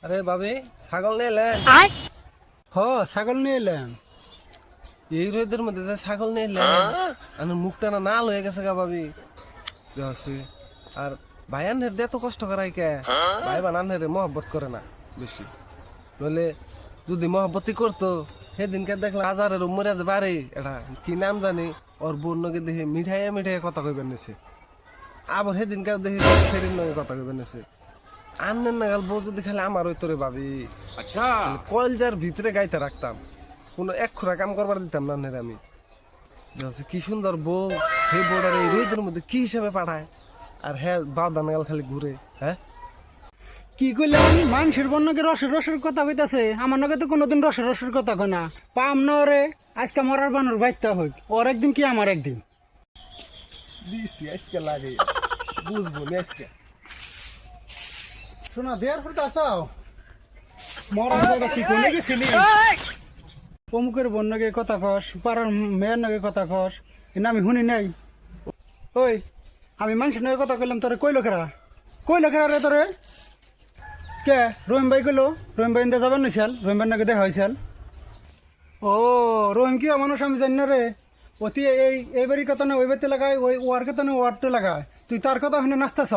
আরে ভাবি ছাগল নিয়ে এলেন? ছাগল নিয়ে এলাম। এই রোদের মধ্যে যে ছাগল নিয়ে এলেন, আমার মুখটা না নাল হয়ে গেছে গা ভাবি। হচ্ছে আর ভাইয়ান হের এত কষ্ট করাই কে? ভাই বানান হেরে মহব্বত করে না বেশি। নইলে যদি মহব্বতই করতো সেদিনকে দেখলাম হাজারের মরে যে বাড়ি এটা কি নাম জানি, ওর বোন নকে দেখে মিঠাইয়া মিঠাইয়া কথা কইবেন নিছে। আবার সেদিনকে দেখি সেদিন নগে কথা কইবেন নিছে। আন্নের নাগাল বউ যদি খালি আমার হইতো রে ভাবি, अच्छा। কলজার ভিতরে গাইতে রাখতাম, কোনো এক খুঁড়া কাম করবার দিতাম না রে আমি। দেখছি কি সুন্দর বউ, সেই বউটার এই রোদের মধ্যে কি হিসাবে পাঠায়, আর হ্যাঁ বাউদা নাগাল খালি ঘুরে। হ্যাঁ কি কইলাম? মানুষের বন্যকে রসের রসের কথা কইতাছে, আমার নগে তো কোনোদিন রসের রসের কথা কয় না। পাম না ওরে, আজকে মরার বানর বাইতে হোক, ওর একদিন কি আমার একদিন। দিছি আজকে লাগে, বুঝবো নি আজকে। শোনা দেয়ার ফুটে আসাও, মরার জায়গা কি কোনে গেছিলি? অমুকের বন্যকে কথা কস, পাড়ার মেয়ের নগে কথা কস, কিন্তু আমি শুনি নাই। ওই আমি মানুষের নগে কথা কইলাম, তোরে কইলো কেরা রে তোরে? কে রহিম ভাই কইলো? রহিম ভাই ইন্দা যাবেন নিশাল, রহিম ভাই নাকি দেখা হয়েছিল। ও রহিম কি মানুষ আমি জানি না রে। অতি এই বাড়ির কথা না ওই বাড়িতে লাগায়, ওই ওয়ার কথা না ওয়ারতে লাগায়, তুই তার কথা শুনে নাচতেছ।